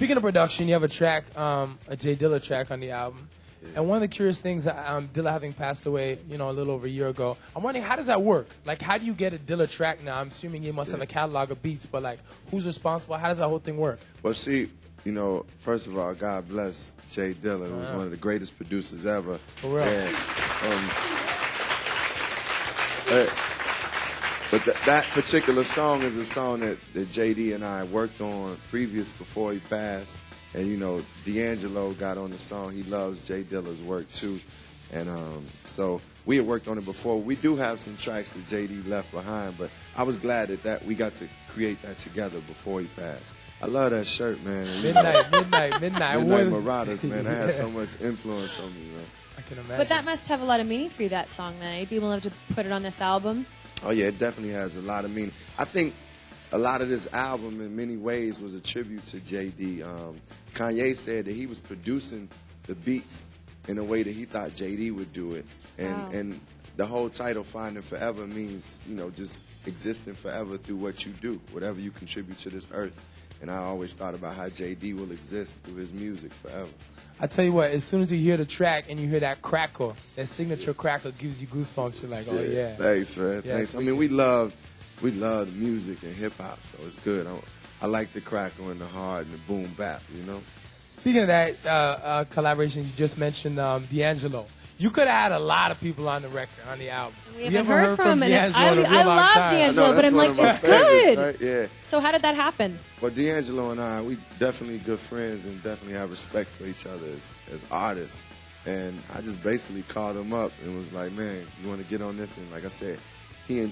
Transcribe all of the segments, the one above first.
Speaking of production, you have a track, a Jay Dilla track on the album. Yeah. And one of the curious things, Dilla having passed away, a little over a year ago, I'm wondering, how does that work? Like, how do you get a Dilla track now? I'm assuming you must have a catalog of beats, but, like, who's responsible? How does that whole thing work? Well, see, first of all, God bless Jay Dilla, who was one of the greatest producers ever. For real. And, but that particular song is a song that JD and I worked on before he passed. And, D'Angelo got on the song. He loves Jay Dilla's work, too. And so we had worked on it before. We do have some tracks that JD left behind, but I was glad that we got to create that together before he passed. I love that shirt, man. Midnight. Midnight Marauders, man. That has so much influence on me, man. I can imagine. But that must have a lot of meaning for you, that song, then. Are you people have to put it on this album? Oh, yeah, it definitely has a lot of meaning. I think a lot of this album, in many ways, was a tribute to JD. Kanye said that he was producing the beats in a way that he thought JD would do it. And the whole title, Finding Forever, means, just existing forever through what you do, whatever you contribute to this earth. And I always thought about how JD will exist through his music forever. I tell you what, as soon as you hear the track and you hear that crackle, that signature crackle gives you goosebumps. You're like, oh, yeah. Thanks, man. Yeah, thanks. I mean, we love the music and hip-hop, so it's good. I like the crackle and the hard and the boom bap, Speaking of that, collaborations, you just mentioned D'Angelo. You could have had a lot of people on the record, on the album. We haven't heard from him. D'Angelo I love D'Angelo, but I'm like, it's good. Right? Yeah. So how did that happen? Well, D'Angelo and I, we definitely good friends and definitely have respect for each other as artists. And I just basically called him up and was like, man, you want to get on this? And like I said, he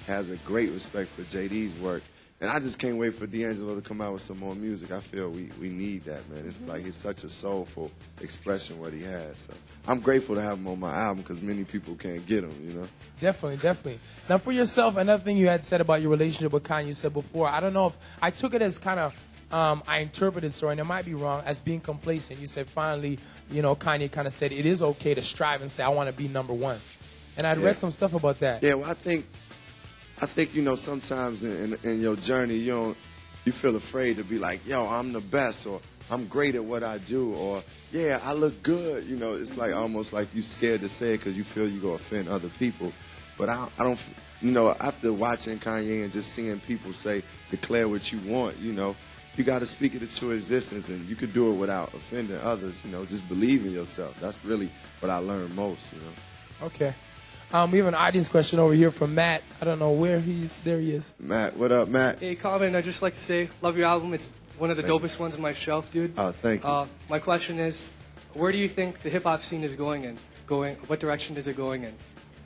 has a great respect for JD's work. And I just can't wait for D'Angelo to come out with some more music. I feel we need that, man. It's like it's such a soulful expression what he has. So I'm grateful to have him on my album because many people can't get him, Definitely. Now, for yourself, another thing you had said about your relationship with Kanye, you said before, I don't know if I took it as kind of, I interpreted, sorry, and it might be wrong, as being complacent. You said finally, Kanye kind of said it is okay to strive and say, I want to be number one. And I'd read some stuff about that. Yeah, well, I think sometimes in your journey, you feel afraid to be like, yo, I'm the best, or I'm great at what I do, or yeah, I look good. It's like almost like you scared to say it because you feel you go offend other people. But I don't, after watching Kanye and just seeing people say, declare what you want, you got to speak it into existence, and you can do it without offending others. Just believe in yourself. That's really what I learned most. Okay. We have an audience question over here from Matt. I don't know where he's. There he is. Matt, what up, Matt? Hey, Calvin, I'd just like to say, love your album. It's one of the dopest ones on my shelf, dude. Oh, thank you. My question is, where do you think the hip-hop scene is going? What direction is it going in?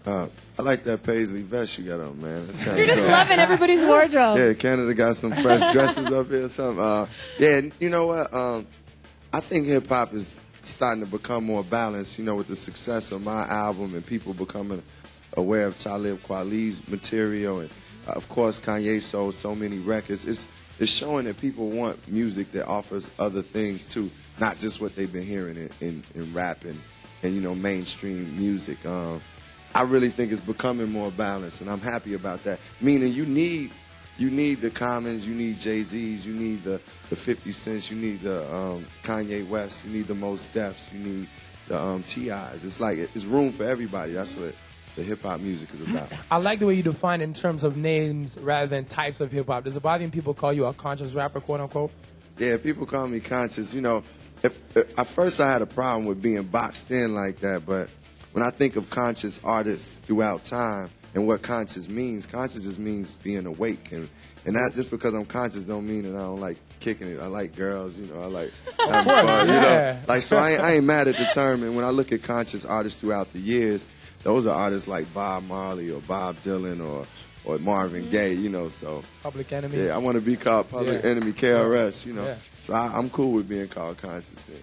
I like that paisley vest you got on, man. You're just loving everybody's wardrobe. Yeah, Canada got some fresh dresses up here or something. Yeah, you know what? I think hip-hop is starting to become more balanced, with the success of my album and people becoming aware of Talib Kweli's material, and of course Kanye sold so many records. It's showing that people want music that offers other things too, not just what they've been hearing in rap and mainstream music. I really think it's becoming more balanced, and I'm happy about that. Meaning you need the Commons, you need Jay-Z's, you need the 50 Cents, you need the Kanye West, you need the Mos Defs, you need the T.I.'s. It's like it's room for everybody. That's what the hip-hop music is about. I like the way you define it in terms of names rather than types of hip-hop. Does it bother you when people call you a conscious rapper, quote-unquote? Yeah, people call me conscious. At first I had a problem with being boxed in like that, but when I think of conscious artists throughout time and what conscious just means being awake. And not just because I'm conscious don't mean that I don't like kicking it. I like girls, I like having fun, Like, so I ain't mad at the term. And when I look at conscious artists throughout the years, those are artists like Bob Marley or Bob Dylan or Marvin Gaye, so. Public Enemy. Yeah, I want to be called Public Enemy, KRS, Yeah. So I'm cool with being called conscious then.